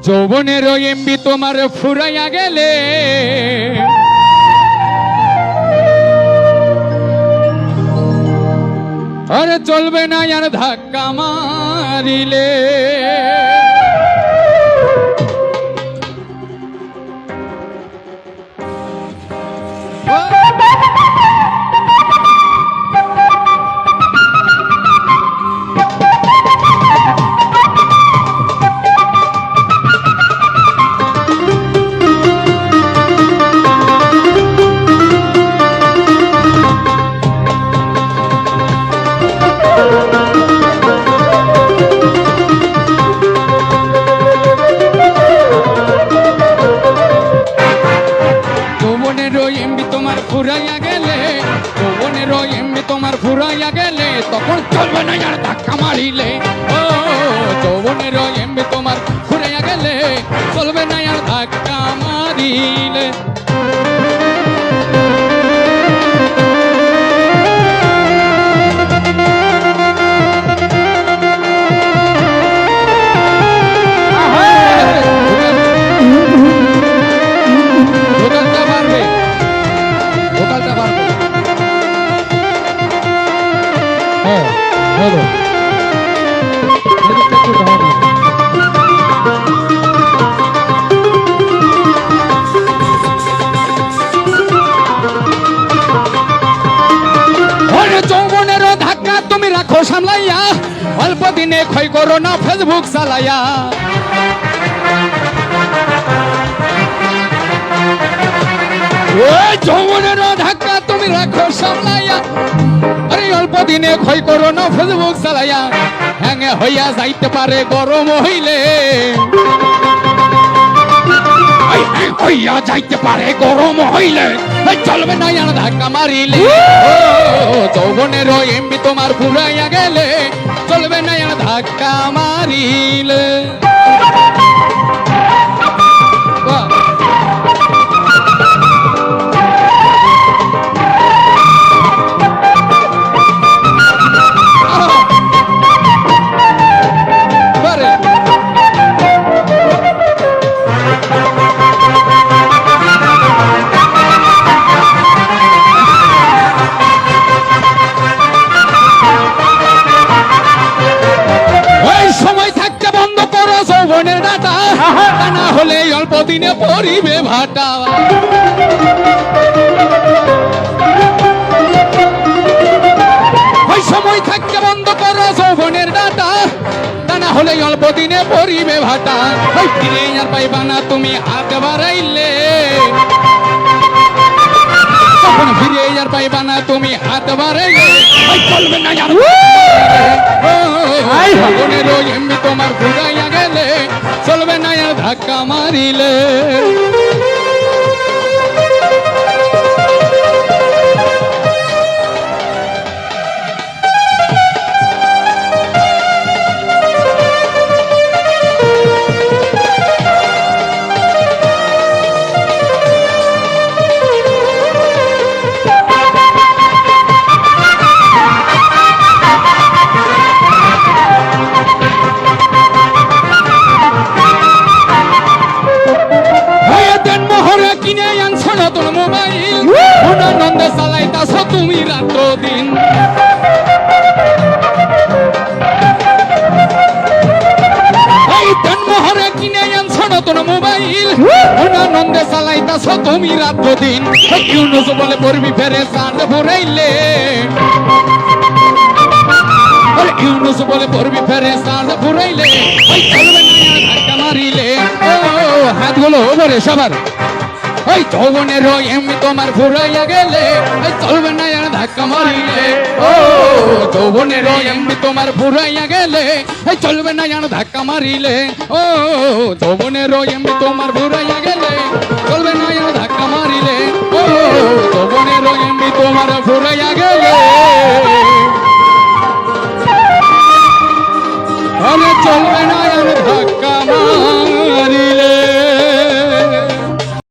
যৌবনের এমবি তোমার ফুরাইয়া গেলে আরে চলবে না আর ধাক্কা মারিলে ফুরাইয়া গেলে যৌবনের এমনি তোমার ফুরাইয়া গেলে তখন চলবে না আর ধাক্কা মারিলে ও যৌবনের এমনি তোমার ফুরাইয়া গেলে চলবে না আর ধাক্কা মারিলে সামলাইয়া অল্প দিনে ক্ষয় করো না ফেসবুক চালাইয়া ওই যৌবনের ধাক্কা তুমি রাখো সামলাইয়া আরে অল্প দিনে ক্ষয় করো না ফেসবুক চালাইয়া হ্যাঙে হইয়া যাইতে পারে গরম হইলে হইয়া যাইতে পারে গরম হইলে চলবে না আর ধাক্কা মারিলে যৌবনের এমবি তোমার ফুরাইয়া গেলে চলবে না আর ধাক্কা মারিলে হলে অল্প দিনে পরিবে ভাটা ওই সময় থাকতে বন্ধ করো যৌবনের ডাটা তা না হলে অল্প দিনে পরিবে ভাটা ওই ফিরে আর পাইবা না তুমি হাত বাড়াইলে তখন ফিরে আর পাইবা না তুমি হাত বাড়াইলে চলবে না যৌবনের এমনি তোমার ফুরাইয়া গেলে চলবে না আর ধাক্কা মারিলে নতুন মোবাইল আনন্দে চালাইতাছ তুমি রাত দিন এই দেনমোহরে কিনে আনছ নতুন মোবাইল আনন্দে চালাইতাছ তুমি রাত দিন ইউনুস বলে পড়বি ফেরে চাঁদ ফুরাইলে ইউনুস বলে পড়বি ফেরে চাঁদ ফুরাইলে চলবে না ধাক্কা মারিলে ও হাতগুলো ওপরে সবার ওই যৌবনের এমনি তোমার ফুরাইয়া গেলে চলবে না আর ধাক্কা মারিলে ও যৌবনের এমনি তোমার ফুরাইয়া গেলে চলবে না আর ধাক্কা মারিলে ও যৌবনের এমনি তোমার ফুরাইয়া গেলে চলবে না আর ধাক্কা মারিলে ও যৌবনের এমনি তোমার ফুরাইয়া গেলে